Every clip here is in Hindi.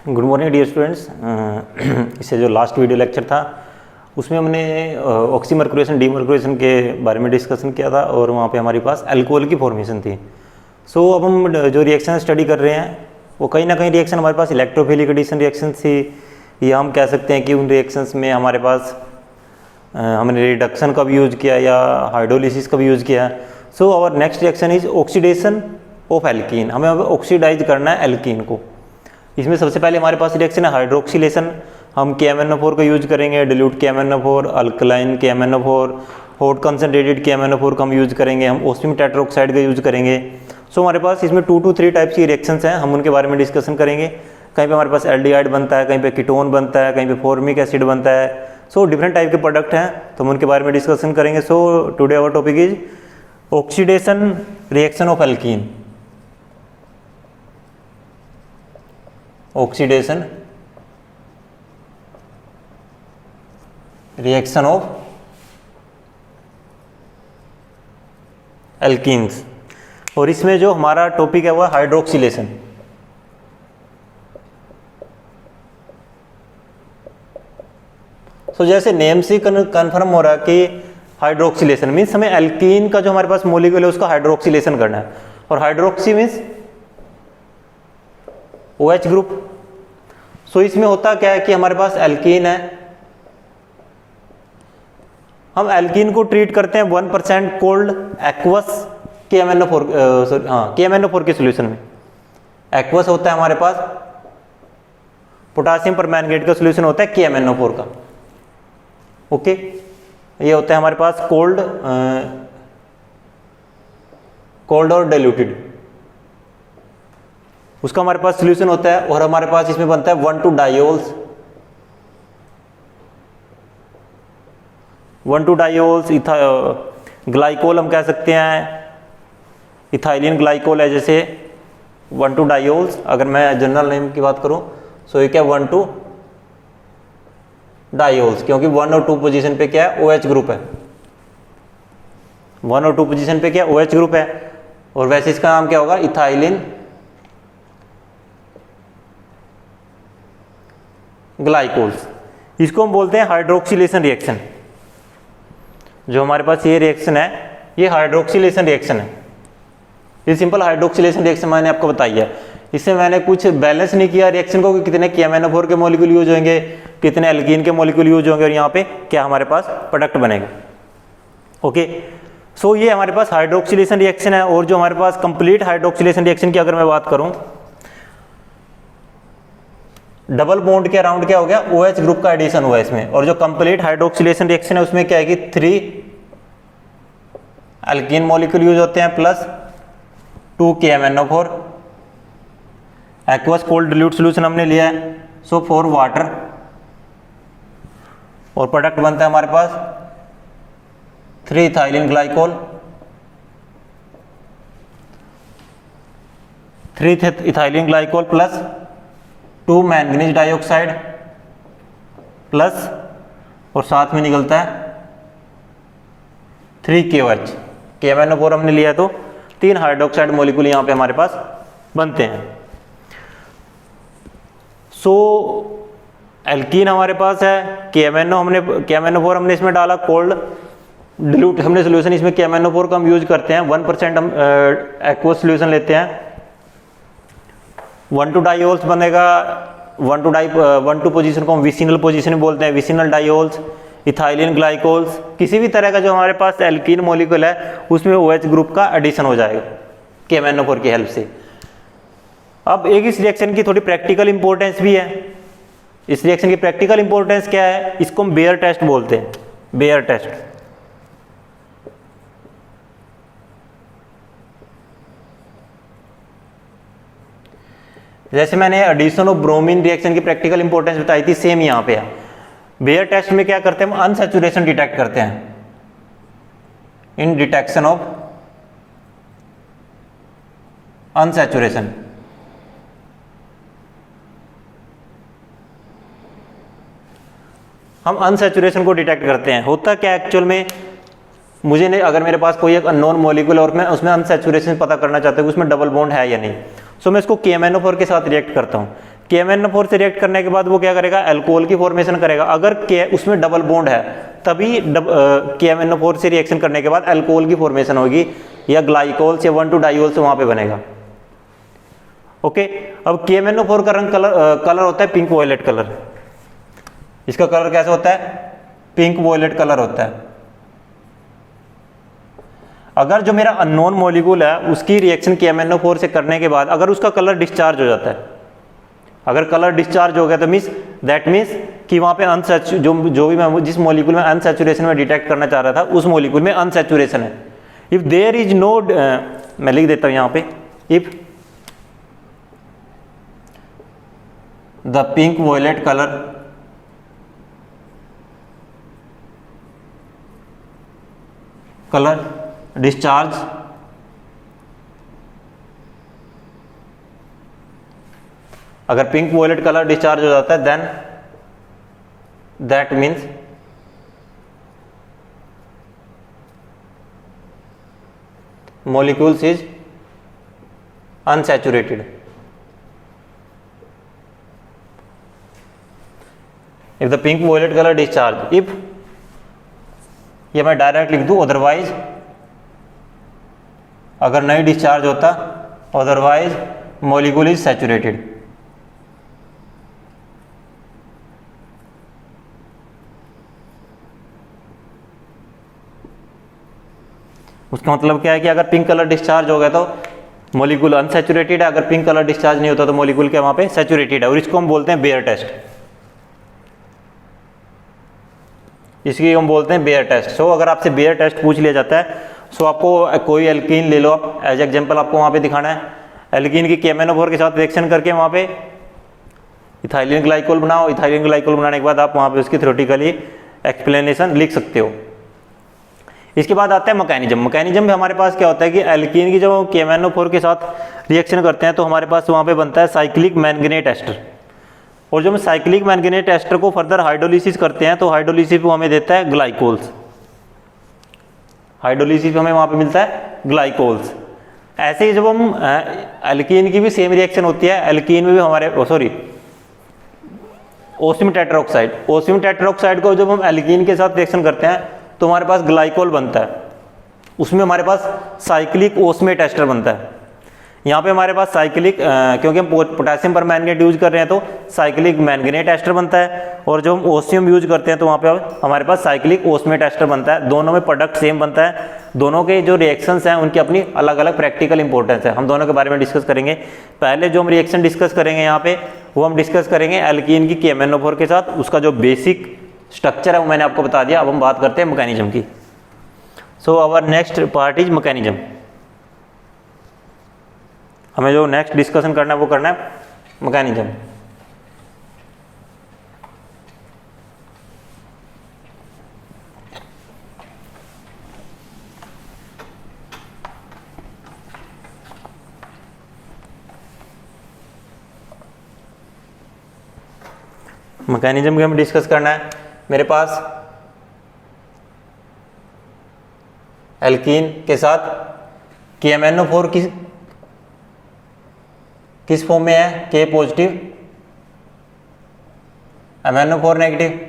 Good morning dear students. इससे जो लास्ट वीडियो लेक्चर था उसमें हमने ऑक्सीमर्कुरेशन डीमर्कुरेशन के बारे में डिस्कशन किया था और वहाँ पे हमारे पास अल्कोहल की फॉर्मेशन थी। सो अब हम जो रिएक्शन स्टडी कर रहे हैं वो कहीं ना कहीं रिएक्शन हमारे पास इलेक्ट्रोफिलिक एडिशन रिएक्शन थी, या हम कह सकते हैं कि उन रिएक्शंस में हमारे पास हमने रिडक्शन का भी यूज़ किया या हाइड्रोलिसिस का भी यूज़ किया। So our next reaction is oxidation of alkene. हमें अब ऑक्सीडाइज करना है एल्कीन को। इसमें सबसे पहले हमारे पास रिएक्शन है हाइड्रोक्सिलेशन। हम KMnO4 का यूज करेंगे, dilute KMnO4, alkaline KMnO4, hot concentrated KMnO4 का हम यूज करेंगे, हम ओस्मियम टेट्राऑक्साइड का यूज करेंगे। सो हमारे पास इसमें 2 to 3 टाइप्स की रिएक्शंस हैं, हम उनके बारे में डिस्कशन करेंगे। कहीं पे हमारे पास एल्डिहाइड बनता है, कहीं पे कीटोन बनता है, कहीं पे फॉर्मिक एसिड बनता है। सो डिफरेंट टाइप के प्रोडक्ट हैं तो हम उनके बारे में डिस्कशन करेंगे। So today our topic is oxidation reaction of alkene. Oxidation reaction of alkenes, और इसमें जो हमारा टॉपिक है वो हाइड्रोक्सिलेशन। सो जैसे नेम से कन्फर्म हो रहा है कि हाइड्रोक्सिलेशन मीन्स हमें एल्कीन का जो हमारे पास मॉलिक्यूल है उसका हाइड्रोक्सिलेशन करना है, और हाइड्रोक्सी मीन्स OH ग्रुप। सो इसमें होता क्या है कि हमारे पास एल्कीन है, हम एल्कीन को ट्रीट करते हैं 1% कोल्ड एक्वस KMnO4 KMnO4 के सॉल्यूशन में। एक्वस होता है हमारे पास पोटासियम परमैंगनेट का सॉल्यूशन होता है KMnO4 का। ओके, ये होता है हमारे पास कोल्ड और डाइल्यूटेड, उसका हमारे पास सॉल्यूशन होता है। और हमारे पास इसमें बनता है 1,2 डायोल्स, 1,2 डायोल्स ग्लाइकोल हम कह सकते हैं, इथाइलिन ग्लाइकोल है जैसे 1,2 डायोल्स। अगर मैं जनरल नेम की बात करूं सो ये क्या 1,2 डायोल्स, क्योंकि 1 और 2 पोजीशन पे क्या है OH ग्रुप है, 1 और 2 पोजीशन पे क्या OH ग्रुप है। और वैसे इसका नाम क्या होगा इथाइलिन ग्लाइकोल्स। इसको हम बोलते हैं हाइड्रोक्सिलेशन रिएक्शन। जो हमारे पास ये रिएक्शन है ये हाइड्रोक्सिलेशन रिएक्शन है। ये सिंपल हाइड्रोक्सिलेशन रिएक्शन मैंने आपको बताई है। इससे मैंने कुछ बैलेंस नहीं किया रिएक्शन को कि कितने KMnO4 के मॉलिक्यूल यूज होंगे, कितने एल्कीन के मॉलिक्यूल यूज होंगे, और यहाँ पे क्या हमारे पास प्रोडक्ट बनेगा। ओके, सो ये हमारे पास हाइड्रोक्सिलेशन रिएक्शन है। और जो हमारे पास कंप्लीट हाइड्रोक्सिलेशन रिएक्शन की अगर मैं बात करूं, डबल बॉन्ड के अराउंड क्या हो गया OH ग्रुप का एडिशन हुआ इसमें। और जो कंप्लीट हाइड्रोक्सिलेशन रिएक्शन है उसमें क्या है कि 3 एल्कीन मॉलिक्यूल यूज होते हैं plus 2 KMnO4। Aqueous cold dilute solution हमने लिया है, सो 4 वाटर, और प्रोडक्ट बनता है हमारे पास 3 ethylene glycol, 3 ethylene glycol plus 2 manganese dioxide plus, और साथ में निकलता है 3 KOH। KMnO4 हमने लिया तो 3 हाइड्रोक्साइड मॉलिक्यूल यहाँ पे हमारे पास बनते हैं। सो एल्कीन हमारे पास है, KMnO4 हमने इसमें डाला, कोल्ड डिल्यूट हमने सोल्यूशन इसमें KMnO4 का हम यूज करते हैं, 1% हम एक्वस सोल्यूशन लेते हैं। 1,2 डायोल्स बनेगा, 1,2 पोजीशन को हम विसिनल पोजीशन बोलते हैं, विसिनल डायोल्स, इथाइलिन ग्लाइकोल्स। किसी भी तरह का जो हमारे पास एल्कीन मॉलिक्यूल है उसमें OH ग्रुप का एडिशन हो जाएगा KMnO4 की हेल्प से। अब एक इस रिएक्शन की थोड़ी प्रैक्टिकल इंपॉर्टेंस भी है। इस रिएक्शन की प्रैक्टिकल इंपॉर्टेंस क्या है, इसको हम बेयर टेस्ट बोलते हैं, बेयर टेस्ट। जैसे मैंने एडिशन ऑफ ब्रोमीन रिएक्शन की प्रैक्टिकल इंपॉर्टेंस बताई थी, सेम यहां पे है। बेयर टेस्ट में क्या करते हैं हम अनसैचुरेशन डिटेक्ट करते हैं। इन डिटेक्शन ऑफ अनसैचुरेशन, हम अनसैचुरेशन को डिटेक्ट करते हैं। होता क्या एक्चुअल में, मुझे नहीं, अगर मेरे पास कोई एक अननोन मॉलिक्यूल और मैं उसमें अनसैचुरेशन पता करना चाहता हूँ कि उसमें डबल बॉन्ड है या नहीं, सो मैं इसको KMnO4 के साथ रिएक्ट करता हूँ। KMnO4 से रिएक्ट करने के बाद वो क्या करेगा, अल्कोहल की फॉर्मेशन करेगा। अगर उसमें डबल बॉन्ड है तभी KMnO4 से रिएक्शन करने के बाद अल्कोहल की फॉर्मेशन होगी, या ग्लाइकोल्स या 1,2 डाइओल से वहां पे बनेगा। ओके, अब KMnO4 का रंग कलर होता है पिंक वॉयलेट कलर। इसका कलर कैसा होता है, पिंक वॉयलेट कलर होता है। अगर जो मेरा अननोन मॉलिक्यूल है उसकी रिएक्शन KMnO4 से करने के बाद अगर उसका कलर डिस्चार्ज हो जाता है, अगर कलर डिस्चार्ज हो गया तो दैट मीन्स कि वहां पे जो भी मैं जिस मॉलिक्यूल में अनसैचुरेशन में डिटेक्ट करना चाह रहा था उस मॉलिक्यूल में अनसैचुरेशन है। इफ देयर इज नो, मैं लिख देता हूं यहां पे, if the pink violet colour discharge अगर पिंक वॉयलेट कलर डिस्चार्ज हो जाता है then that means molecules is unsaturated। if the pink violet color discharge, if ये मैं डायरेक्ट लिख दूं, अदरवाइज अगर नहीं डिस्चार्ज होता, अदरवाइज मॉलिक्यूल इज सैचुरेटेड। उसका मतलब क्या है कि अगर पिंक कलर डिस्चार्ज हो गया तो मॉलिक्यूल अनसैचुरेटेड है, अगर पिंक कलर डिस्चार्ज नहीं होता तो मॉलिक्यूल क्या वहां पे सैचुरेटेड है, और इसको हम बोलते हैं बेयर टेस्ट। इसकी हम बोलते हैं बेयर टेस्ट। सो अगर आपसे बेयर टेस्ट पूछ लिया जाता है, सो आपको कोई एल्कीन ले लो आप, एज एग्जांपल आपको वहां पे दिखाना है, एल्कीन की KMnO4 के साथ रिएक्शन करके वहां पे इथाइलिन ग्लाइकोल बनाओ। इथाइलिन ग्लाइकोल बनाने के बाद आप वहां पे उसकी थ्योरेटिकली एक्सप्लेनेशन लिख सकते हो। इसके बाद आता है मैकेनिज्म। मैकेनिज्म में हमारे पास क्या होता है कि एल्कीन की जब KMnO4 के साथ रिएक्शन करते हैं तो हमारे पास वहां पे बनता है साइक्लिक मैंगनेट एस्टर, और जब हम साइक्लिक मैंगनेट एस्टर को फर्दर हाइड्रोलिसिस करते हैं तो हाइड्रोलिसिस वो हमें देता है ग्लाइकोल्स। हाइड्रोलिसिस हमें वहां पे मिलता है ग्लाइकोल्स। ऐसे ही जब हम एल्कीन की भी सेम रिएक्शन होती है, एल्कीन में भी हमारे ओस्मियम टेट्राऑक्साइड को जब हम एल्कीन के साथ रिएक्शन करते हैं तो हमारे पास ग्लाइकोल बनता है, उसमें हमारे पास साइक्लिक ओस्मेट एस्टर बनता है। यहाँ पे हमारे पास साइक्लिक क्योंकि हम पोटेशियम पर मैंगनेट यूज कर रहे हैं तो साइक्लिक मैंगनेट एस्टर बनता है, और जो हम ओसियम यूज करते हैं तो वहाँ पे हमारे पास साइक्लिक ओस्मेट एस्टर बनता है। दोनों में प्रोडक्ट सेम बनता है, दोनों के जो रिएक्शंस हैं उनकी अपनी अलग अलग प्रैक्टिकल इंपॉर्टेंस है। हम दोनों के बारे में डिस्कस करेंगे। पहले जो हम रिएक्शन डिस्कस करेंगे यहाँ पे वो हम डिस्कस करेंगे एल्कीन की KMnO4 के साथ, उसका जो बेसिक स्ट्रक्चर है वो मैंने आपको बता दिया। अब हम बात करते हैं मैकेनिज्म की। So our next part is mechanism. हमें जो नेक्स्ट डिस्कशन करना है वो करना है मैकेनिज्म। मैकेनिज्म की हमें डिस्कस करना है। मेरे पास एल्कीन के साथ KMnO4 किस फॉर्म में है, K positive MnO4 negative,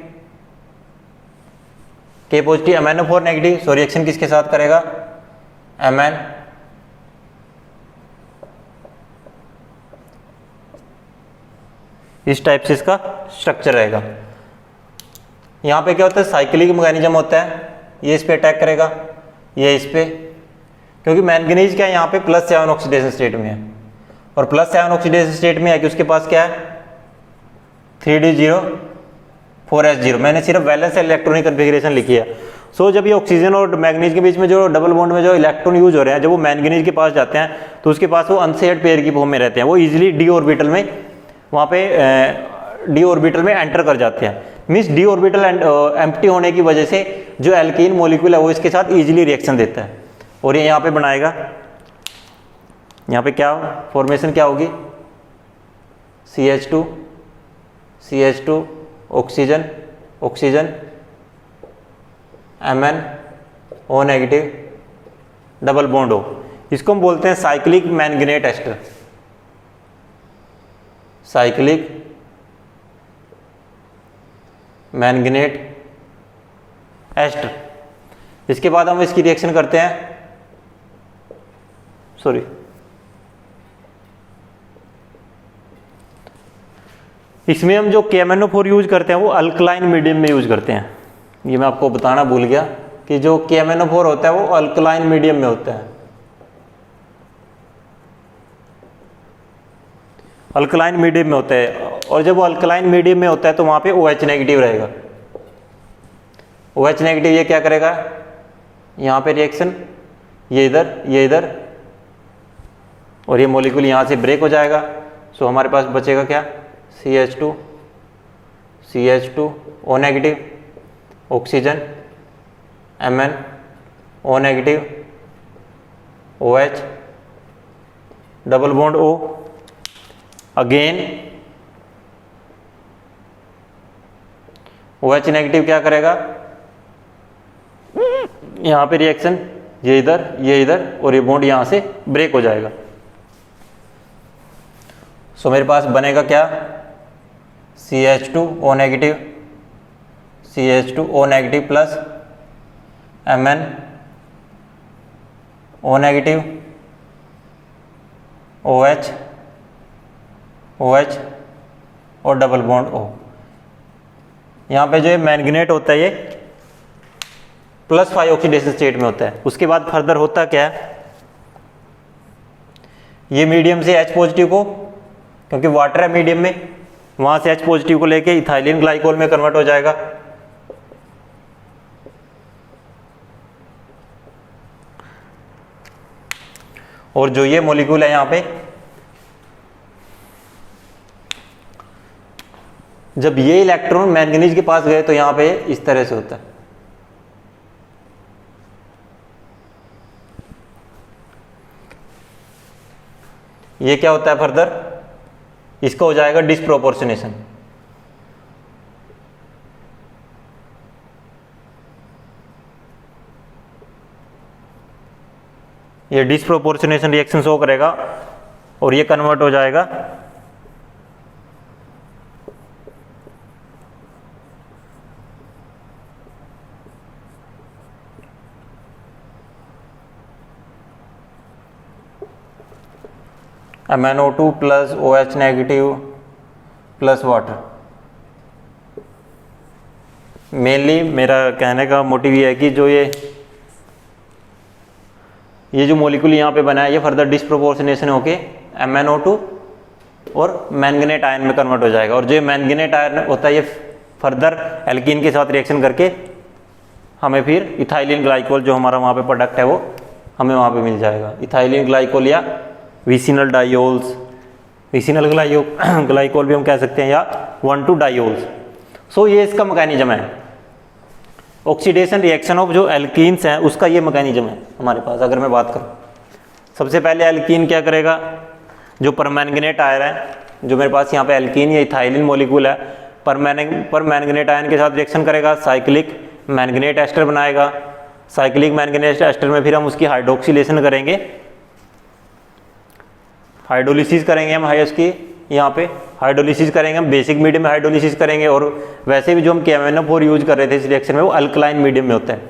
K positive MnO4 negative. So reaction किसके साथ करेगा, Mn। इस टाइप से इसका स्ट्रक्चर रहेगा। यहाँ पे क्या होता है, साइक्लिक मैकेनिज्म होता है, ये इस पे अटैक करेगा, ये इस पे, क्योंकि मैंगनीज क्या है यहाँ पे +7 ऑक्सीडेशन स्टेट में है, और +7 ऑक्सीडेशन स्टेट में है कि उसके पास क्या है 3d0 4s0। मैंने सिर्फ वैलेंस इलेक्ट्रॉनिक कन्फिग्रेशन लिखी है। सो जब ये ऑक्सीजन और मैंगनीज के बीच में जो डबल बॉन्ड में जो इलेक्ट्रॉन यूज हो रहे हैं, जब वो मैंगनीज के पास जाते हैं तो उसके पास वो अनसेड पेयर की फॉर्म में रहते हैं, वो इजिली d ऑर्बिटल में वहाँ पे d ऑर्बिटल में एंटर कर जाते हैं। मीन्स d ऑर्बिटल एम्प्टी होने की वजह से जो एल्कीन मॉलिक्यूल है वो इसके साथ इजीली रिएक्शन देता है, और ये यहाँ पे बनाएगा। यहाँ पे क्या फॉर्मेशन क्या होगी, CH2 oxygen oxygen MnO negative double bond हो। इसको हम बोलते हैं cyclic manganate ester. Cyclic manganate ester. इसके बाद हम इसकी रिएक्शन करते हैं, सॉरी इसमें हम जो KMnO4 यूज करते हैं वो अल्कलाइन मीडियम में यूज करते हैं। ये मैं आपको बताना भूल गया कि जो KMnO4 होता है वो अल्कलाइन मीडियम में होता है, अल्कलाइन मीडियम में होता है। और जब वो अल्कलाइन मीडियम में होता है तो वहाँ पे OH नेगेटिव रहेगा। OH नेगेटिव ये क्या करेगा, यहाँ पे रिएक्शन ये इधर और ये मॉलिक्यूल यहाँ से ब्रेक हो जाएगा। सो हमारे पास बचेगा क्या, CH2 O negative, oxygen Mn O negative, OH double bond O, again OH negative क्या करेगा, यहाँ पे रिएक्शन ये इधर और ये बॉन्ड यहाँ से ब्रेक हो जाएगा। सो मेरे पास बनेगा क्या, CH2 O negative plus Mn O negative, OH और डबल बॉन्ड O। यहाँ पे जो ये मैंगनेट होता है ये +5 ऑक्सीडेशन स्टेट में होता है। उसके बाद फर्दर होता क्या है, ये मीडियम से H पॉजिटिव को, क्योंकि वाटर है मीडियम में, वहां से H पॉजिटिव को लेके इथाइलिन ग्लाइकोल में कन्वर्ट हो जाएगा। और जो ये मॉलिक्यूल है यहाँ पे, जब ये इलेक्ट्रॉन मैंगनीज के पास गए तो यहाँ पे इस तरह से होता है। ये क्या होता है फर्दर, इसका हो जाएगा डिस्प्रोपोर्शनेशन। ये डिस्प्रोपोर्शनेशन रिएक्शन शो करेगा और ये कन्वर्ट हो जाएगा MnO2 plus OH negative plus water. Mainly मेरा कहने का मोटिव ये है कि जो ये जो मॉलिक्यूल यहाँ पे बना है ये फर्दर डिस्प्रोपोर्शनेशन होके MnO2 और मैंगनेट आयन में कन्वर्ट हो जाएगा। और जो मैंगनेट आयन होता है ये फर्दर एल्कीन के साथ रिएक्शन करके हमें फिर इथाइलिन ग्लाइकोल जो हमारा वहाँ पे प्रोडक्ट है वो हमें वहाँ पे मिल जाएगा। इथाइलिन ग्लाइकोल या विसिनल डायोल्स, विसिनल ग्लाइकोल भी हम कह सकते हैं, या 1,2 डायोल्स। सो ये इसका मैकेनिज्म है, ऑक्सीडेशन रिएक्शन ऑफ जो एल्कीन्स हैं उसका ये मैकेनिज्म है हमारे पास। अगर मैं बात करूँ, सबसे पहले एल्कीन क्या करेगा, जो परमैंगनेट आयन है, जो मेरे पास यहाँ पे एल्कीन या इथाइलिन मॉलिक्यूल है, परमैंगनेट आयन के साथ रिएक्शन करेगा, साइक्लिक मैंगनेट एस्टर बनाएगा। साइक्लिक मैंगनेट एस्टर में फिर हम उसकी हाइड्रोक्सिलेशन करेंगे, हाइड्रोलिसिस करेंगे हम उसकी यहाँ पे हाइड्रोलिसिस करेंगे हम, बेसिक मीडियम में हाइड्रोलिसिस करेंगे। और वैसे भी जो हम KMnO4 यूज कर रहे थे इस रिएक्शन में वो अल्कलाइन मीडियम में होता है।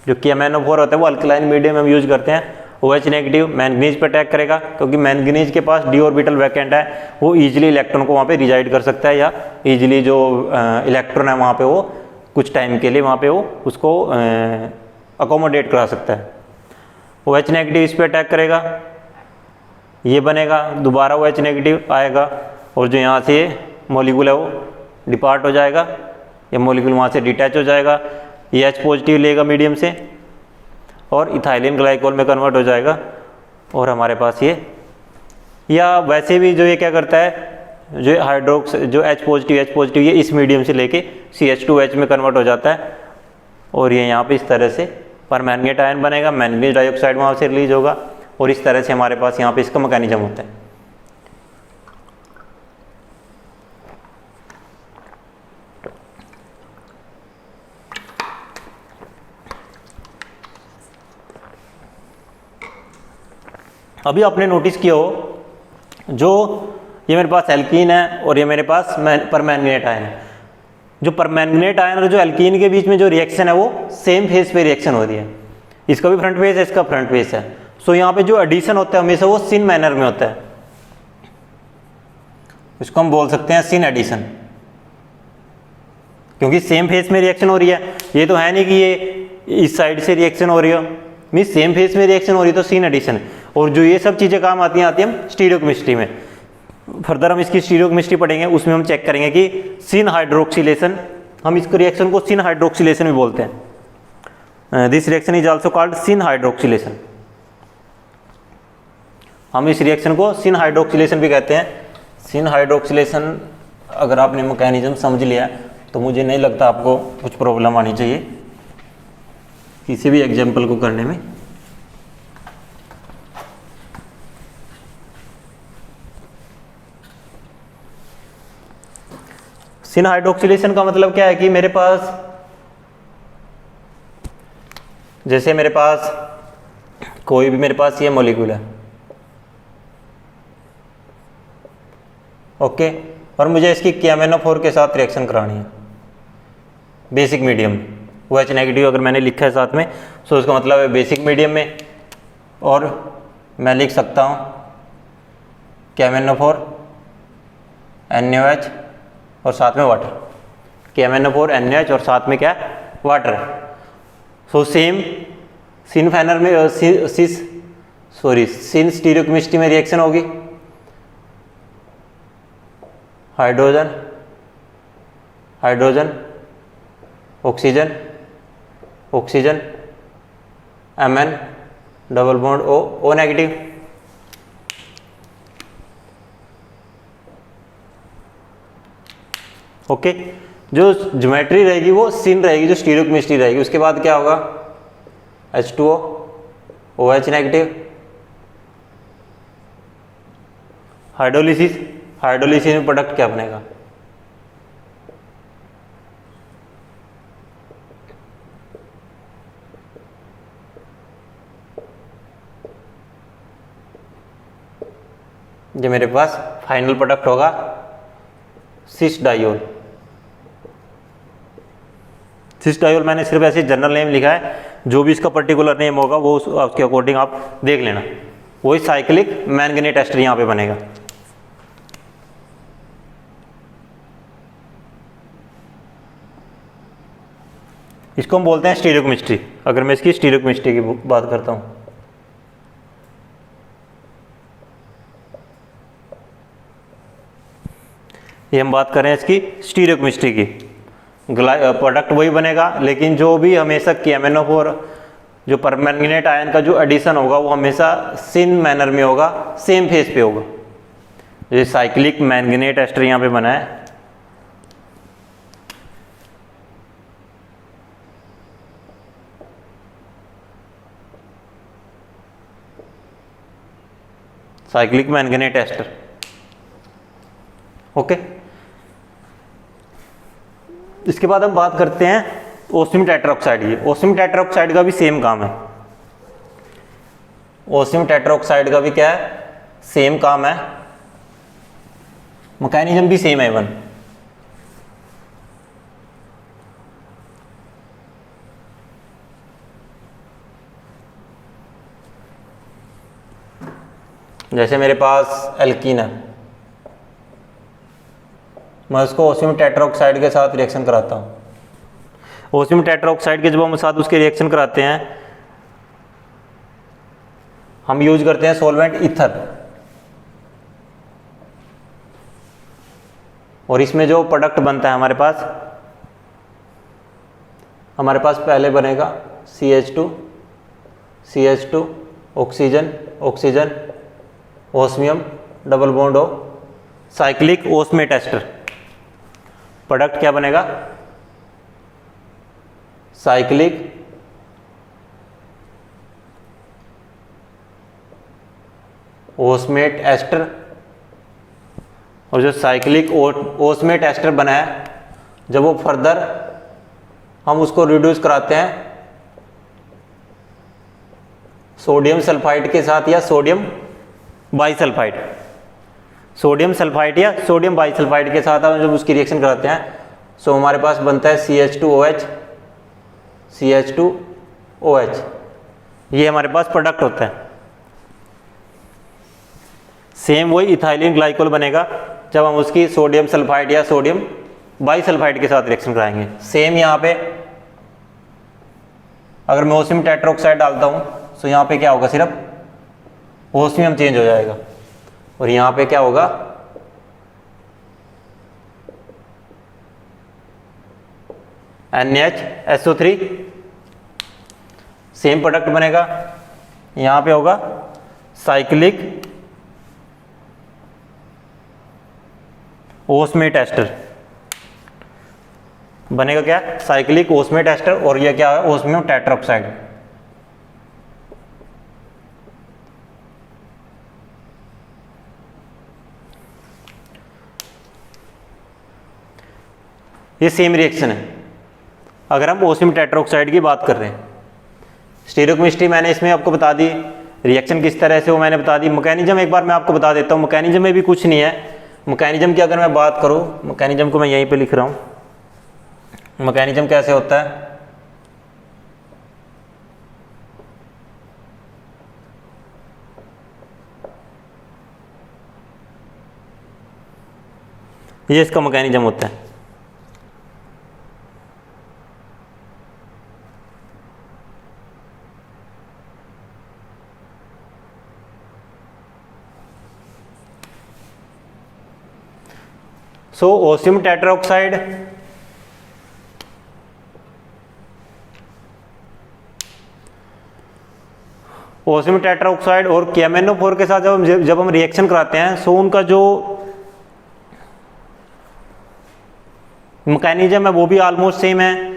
जो KMnO4 होता है वो अल्कलाइन मीडियम में हम यूज करते हैं। OH नेगेटिव मैंगनीज पर अटैक करेगा, क्योंकि मैंगनीज के पास d ऑर्बिटल वैकेंट है, वो ईजिली इलेक्ट्रॉन को वहाँ पे रिजाइड कर सकता है, या ईजिली जो इलेक्ट्रॉन है वहाँ पे वो कुछ टाइम के लिए वहाँ पे वो उसको अकोमोडेट करा सकता है। OH नेगेटिव इस पर अटैक करेगा, ये बनेगा, दोबारा OH नेगेटिव आएगा और जो यहाँ से मॉलिक्यूल है वो डिपार्ट हो जाएगा, ये मॉलिक्यूल वहाँ से डिटैच हो जाएगा, ये H पॉजिटिव लेगा मीडियम से और इथाइलिन ग्लाइकोल में कन्वर्ट हो जाएगा। और हमारे पास ये, या वैसे भी जो ये क्या करता है, जो हाइड्रोक्स जो H पॉजिटिव ये इस मीडियम से लेके CH2H में कन्वर्ट हो जाता है और ये यहाँ पे इस तरह से परमैंगनेट आयन बनेगा, मैंगनीज डाइऑक्साइड वहाँ से रिलीज होगा और इस तरह से हमारे पास यहाँ पे इसका मैकेनिज्म होता है। अभी आपने नोटिस किया हो जो ये मेरे पास एल्कीन है और ये मेरे पास परमैंगनेट आयन है। जो परमैंगनेट आयन और जो एल्कीन के बीच में जो रिएक्शन है वो सेम फेज पे रिएक्शन हो रही है। इसका भी फ्रंट फेस है, इसका फ्रंट फेस है। सो यहाँ पे जो एडिशन होता है हमेशा वो सिन मैनर में होता है, इसको हम बोल सकते हैं सिन एडिशन, क्योंकि सेम फेस में रिएक्शन हो रही है। ये तो है नहीं कि ये इस साइड से रिएक्शन हो रही हो, मीन्स सेम फेस में रिएक्शन हो रही है तो सिन एडिशन। और जो ये सब चीज़ें काम आती हैं हम स्टीरियोकेमिस्ट्री में। फर्दर हम इसकी स्टीरियोकेमिस्ट्री पढ़ेंगे, उसमें हम चेक करेंगे कि सिन हाइड्रोक्सिलेशन, हम इस रिएक्शन को सिन हाइड्रोक्सिलेशन भी बोलते हैं। This reaction is also called syn hydroxylation. हम इस रिएक्शन को सिन हाइड्रोक्सिलेशन भी कहते हैं। सिन हाइड्रोक्सिलेशन अगर आपने मैकेनिज्म समझ लिया तो मुझे नहीं लगता आपको कुछ प्रॉब्लम आनी चाहिए किसी भी एग्जाम्पल को करने में। सिन हाइड्रोक्सिलेशन का मतलब क्या है कि मेरे पास, जैसे मेरे पास कोई भी मेरे पास ये मॉलिक्यूल है, ओके, और मुझे इसकी KMnO4 के साथ रिएक्शन करानी है बेसिक मीडियम, OH नेगेटिव अगर मैंने लिखा है साथ में, सो इसका मतलब है बेसिक मीडियम में। और मैं लिख सकता हूँ KMnO4 NaOH और साथ में वाटर, KMnO4 NaOH और साथ में क्या है, वाटर। सो सेम सिन फैनर में सिन स्टीरियोकेमिस्ट्री में रिएक्शन होगी, hydrogen hydrogen oxygen oxygen Mn double bond O negative. Okay, जो ज्योमेट्री रहेगी वो सिन रहेगी, जो स्टीरियोकेमिस्ट्री रहेगी। उसके बाद क्या होगा, H2O OH negative, hydrolysis, hydrolysis में प्रोडक्ट क्या बनेगा, जो मेरे पास फाइनल प्रोडक्ट होगा सिस डायोल। सिस डायोल मैंने सिर्फ ऐसे जनरल नेम लिखा है, जो भी इसका पर्टिकुलर नेम होगा वो उसके अकॉर्डिंग आप देख लेना। वही साइक्लिक मैंगनेट एस्टर यहाँ पे बनेगा। इसको हम बोलते हैं स्टीरियोकेमिस्ट्री। अगर मैं इसकी स्टीरियोकेमिस्ट्री की बात करता हूँ, ये हम बात करें इसकी स्टीरियोकेमिस्ट्री की, प्रोडक्ट वही बनेगा, लेकिन जो भी हमेशा KMnO4 जो परमैंगनेट आयन का जो एडिशन होगा वो हमेशा सिन मैनर में होगा, सेम फेज पे होगा। ये साइक्लिक मैंगनेट एस्टर यहाँ पे बना है, साइक्लिक मैंगनेट एस्टर। ओके, इसके बाद हम बात करते हैं ओस्मियम टेट्राऑक्साइड की। ओस्मियम टेट्राऑक्साइड का भी सेम काम है। ओस्मियम टेट्राऑक्साइड का भी क्या है, सेम काम है, मैकेनिज्म भी सेम है इवन। जैसे मेरे पास एल्कीन है, मैं उसको ओस्मियम टेट्राऑक्साइड के साथ रिएक्शन कराता हूँ। ओस्मियम टेट्राऑक्साइड के जब हम साथ उसके रिएक्शन कराते हैं, हम यूज करते हैं सॉल्वेंट ईथर, और इसमें जो प्रोडक्ट बनता है हमारे पास पहले बनेगा CH2 oxygen oxygen osmium double bond O, cyclic osmate ester. Product क्या बनेगा, साइक्लिक ओस्मेट एस्टर। और जो साइक्लिक ओस्मेट एस्टर बना है, जब वो फर्दर हम उसको रिड्यूस कराते हैं सोडियम सल्फाइड के साथ या सोडियम बाइसल्फाइड। सोडियम सल्फाइड या सोडियम बाइसल्फाइड के साथ हम जब उसकी रिएक्शन कराते हैं सो हमारे पास बनता है CH2OH, CH2OH, ये हमारे पास प्रोडक्ट होता है। सेम वही इथाइलिन ग्लाइकोल बनेगा जब हम उसकी सोडियम सल्फाइड या सोडियम बाइसल्फाइड के साथ रिएक्शन कराएंगे। सेम यहाँ पे अगर मैं ओस्मियम टेट्राऑक्साइड डालता हूँ तो यहाँ पे क्या होगा, सिर्फ ओस्मियम चेंज हो जाएगा और यहाँ पे क्या होगा, NaHSO3, सेम प्रोडक्ट बनेगा। यहाँ पे होगा साइक्लिक ओस्मेट एस्टर, बनेगा क्या, साइक्लिक ओस्मेट एस्टर, और ये क्या है, ओस्मियम टेट्राऑक्साइड। ये सेम रिएक्शन है अगर हम ओस्मियम टेट्राऑक्साइड की बात कर रहे हैं। स्टीरियोकेमिस्ट्री मैंने इसमें आपको बता दी, रिएक्शन किस तरह से वो मैंने बता दी। मैकेनिज्म एक बार मैं आपको बता देता हूँ। मैकेनिज्म में भी कुछ नहीं है। मैकेनिज्म की अगर मैं बात करूँ, मैकेनिज्म को मैं यहीं पे लिख रहा हूँ। मैकेनिज्म कैसे होता है, ये इसका मैकेनिज्म होता है। सो ओस्मियम टेट्राऑक्साइड ओस्मियम टेट्राऑक्साइड और KMnO4 के साथ जब हम रिएक्शन कराते हैं सो उनका जो मैकेनिज्म है वो भी ऑलमोस्ट सेम है,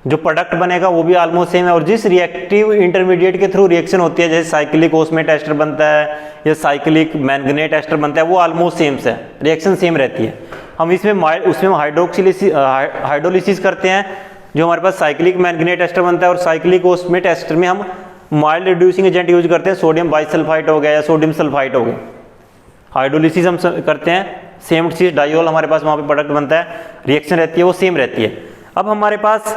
जो प्रोडक्ट बनेगा वो भी ऑलमोस्ट सेम है, और जिस रिएक्टिव इंटरमीडिएट के थ्रू रिएक्शन होती है, जैसे साइक्लिक ओस्मेट एस्टर बनता है या साइक्लिक मैंगनेट एस्टर बनता है, वो ऑलमोस्ट सेम से रिएक्शन सेम रहती है। हम उसमें हाइड्रोलिसिस करते हैं, जो हमारे पास साइक्लिक मैंगनेट एस्टर बनता है, और साइक्लिक ओस्मेट एस्टर में हम माइल्ड रिड्यूसिंग एजेंट यूज करते हैं, सोडियम बाइसल्फाइड हो गया या सोडियम सल्फाइड हो गया। हाइड्रोलिसिस हम करते हैं, सेम चीज डाइऑल हमारे पास वहाँ पे प्रोडक्ट बनता है, रिएक्शन रहती है वो सेम रहती है। अब हमारे पास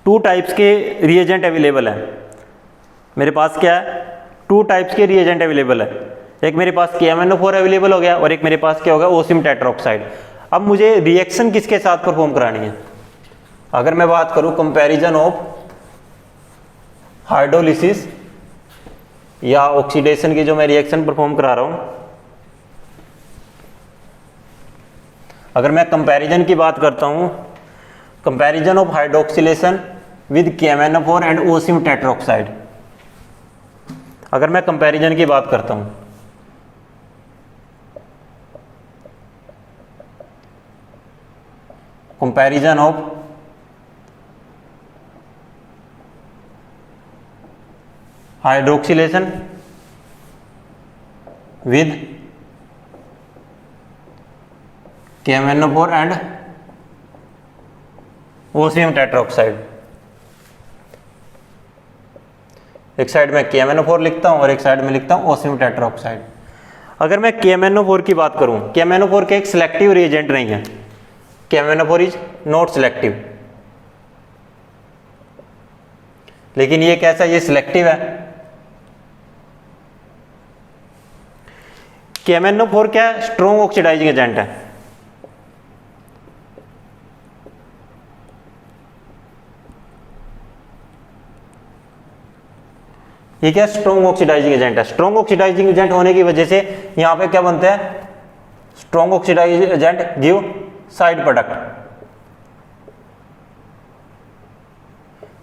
2 टाइप्स के रिएजेंट अवेलेबल है। मेरे पास क्या है, 2 टाइप्स के रिएजेंट अवेलेबल है। एक मेरे पास KMnO4 अवेलेबल हो गया और एक मेरे पास क्या होगा, ओस्मियम टेट्राऑक्साइड। अब मुझे रिएक्शन किसके साथ परफॉर्म करानी है, अगर मैं बात करूं कंपैरिजन ऑफ हाइड्रोलिसिस या ऑक्सीडेशन की जो मैं रिएक्शन परफॉर्म करा रहा हूं, अगर मैं कंपैरिजन की बात करता हूं, comparison of hydroxylation with KMnO4 and osmium tetroxide, अगर मैं कंपैरिजन की बात करता हूं, comparison of hydroxylation with KMnO4 and osmium tetroxide. एक साइड में KMnO4 लिखता हूं और एक साइड में लिखता हूं ओस्मियम टेट्राऑक्साइड। अगर मैं KMnO4 की बात करूं, KMnO4 के एक सिलेक्टिव रिएजेंट नहीं है, KMnO4 इज नॉट सिलेक्टिव, लेकिन ये कैसा, ये सिलेक्टिव है। KMnO4 क्या है, स्ट्रॉन्ग ऑक्सीडाइजिंग एजेंट है। ये क्या, स्ट्रॉन्ग ऑक्सीडाइजिंग एजेंट है। स्ट्रॉन्ग ऑक्सीडाइजिंग एजेंट होने की वजह से यहां पे क्या बनता है, strong oxidising agent give side product,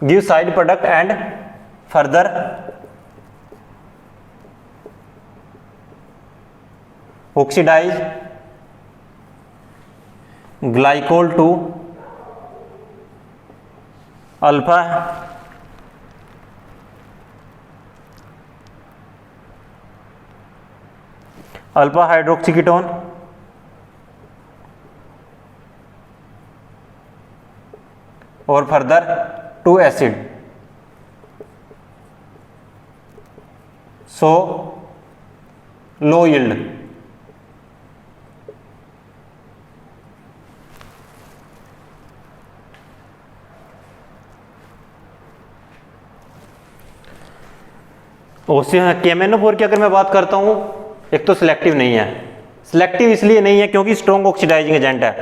give side product and further oxidise glycol to alpha alpha hydroxy ketone और further to acid. So low yield. KMnO4 की अगर मैं बात करता हूं, एक तो सिलेक्टिव नहीं है। सिलेक्टिव इसलिए नहीं है क्योंकि स्ट्रॉन्ग ऑक्सीडाइजिंग एजेंट है।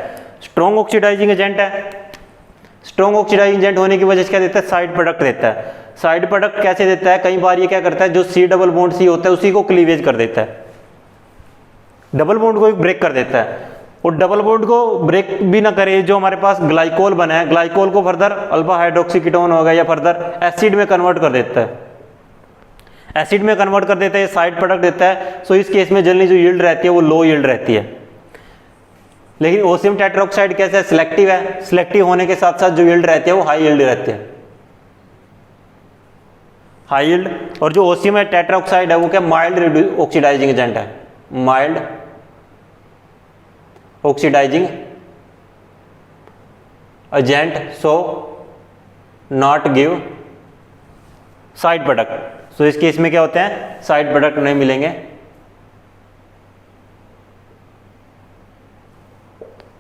स्ट्रॉन्ग ऑक्सीडाइजिंग एजेंट है, स्ट्रॉन्ग ऑक्सीडाइजिंग एजेंट होने की वजह से क्या देता है, साइड प्रोडक्ट देता है। साइड प्रोडक्ट कैसे देता है, कई बार ये क्या करता है, जो C डबल बॉन्ड C होता है उसी को क्लीवेज कर देता है, डबल बॉन्ड को ब्रेक कर देता है। और डबल बॉन्ड को ब्रेक भी ना करे, जो हमारे पास ग्लाइकोल बना है, ग्लाइकोल को फर्दर अल्फा हाइड्रोक्सी कीटोन होगा या फर्दर एसिड में कन्वर्ट कर देता है, एसिड में कन्वर्ट कर देता है, साइड प्रोडक्ट देता है। सो इस केस में जनरली जो यील्ड रहती है वो लो यील्ड रहती है। लेकिन ओसियम टेट्राऑक्साइड कैसा है, सिलेक्टिव है। सिलेक्टिव होने के साथ साथ जो यील्ड रहती है वो हाई यील्ड रहती है, हाई यील्ड। और जो ओसियम है टेट्राऑक्साइड है वो क्या, माइल्ड ऑक्सीडाइजिंग एजेंट है, mild oxidising agent, so not give side product. So इस केस में क्या होते हैं, साइड प्रोडक्ट नहीं मिलेंगे,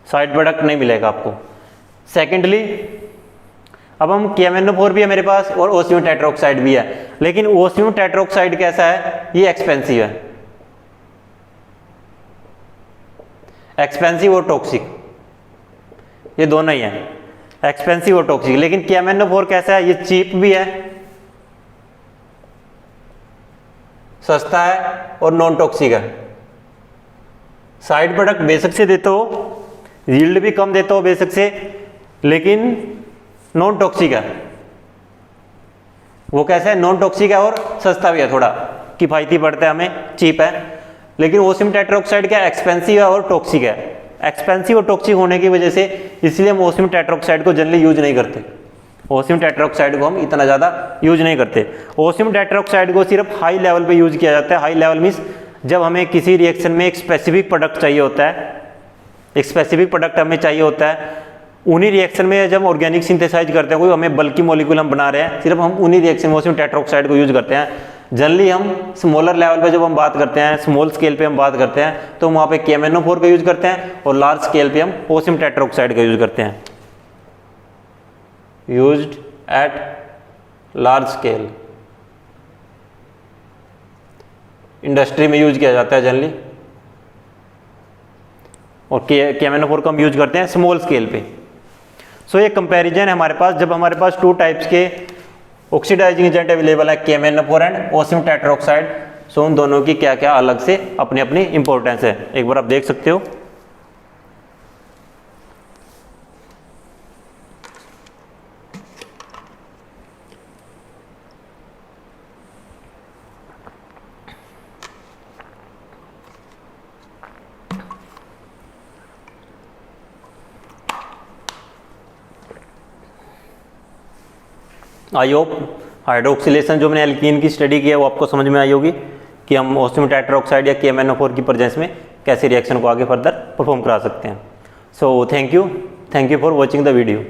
साइड प्रोडक्ट नहीं मिलेगा आपको। सेकेंडली अब हम KMnO4 भी है मेरे पास और ओसियम टेट्राऑक्साइड भी है, लेकिन ओसियम टेट्राऑक्साइड कैसा है, ये एक्सपेंसिव है, एक्सपेंसिव और टॉक्सिक, ये दोनों ही है, एक्सपेंसिव और टॉक्सिक। लेकिन KMnO4 कैसा है, ये चीप भी है, सस्ता है और नॉन टॉक्सिक है। साइड प्रोडक्ट बेशक से देते हो, यील्ड भी कम देता हो बेशक से, लेकिन नॉन टॉक्सिक है। वो कैसा है, नॉन टॉक्सिक है और सस्ता भी है, थोड़ा किफायती पड़ता है हमें, चीप है। लेकिन ओसियम टेट्राऑक्साइड क्या, एक्सपेंसिव है और टॉक्सिक है। एक्सपेंसिव और टॉक्सिक होने की वजह से इसलिए हम ओसियम टेट्राऑक्साइड को जनरली यूज नहीं करते, ओसियम टेट्राऑक्साइड को हम इतना ज़्यादा यूज नहीं करते। ओसियम टेट्राऑक्साइड को सिर्फ हाई लेवल पे यूज किया जाता है। हाई लेवल मीन्स जब हमें किसी रिएक्शन में एक स्पेसिफिक प्रोडक्ट चाहिए होता है, एक स्पेसिफिक प्रोडक्ट हमें चाहिए होता है, उन्हीं रिएक्शन में जब ऑर्गेनिक सिंथेसाइज करते हैं, कोई हमें बल्कि मॉलिक्यूल हम बना रहे हैं, सिर्फ हम उन्हीं रिएक्शन में ओसियम टेट्राऑक्साइड को यूज करते हैं। जनरली हम स्मॉलर लेवल पे जब हम बात करते हैं, स्मॉल स्केल पे हम बात करते हैं, तो वहाँ पे KMnO4 का यूज करते हैं, और लार्ज स्केल पे हम ओसियम टेट्राऑक्साइड का यूज करते हैं, used at large scale, industry में यूज किया जाता है जनरली। और KMnO4 को हम यूज करते हैं स्मॉल स्केल पे। सो ये कंपैरिजन है हमारे पास, जब हमारे पास टू टाइप्स के ऑक्सीडाइजिंग एजेंट अवेलेबल है, KMnO4 एंड ओसियम टेट्राऑक्साइड। सो उन दोनों की क्या क्या अलग से अपनी अपनी इंपॉर्टेंस है, एक बार आप देख सकते हो। आई होप हाइड्रोक्सिलेशन जो मैंने एल्कीन की स्टडी की है वो आपको समझ में आई होगी कि हम ओसियम टेट्राऑक्साइड या KMnO4 की प्रेजेंस में कैसे रिएक्शन को आगे फर्दर परफॉर्म करा सकते हैं। So thank you for watching the video.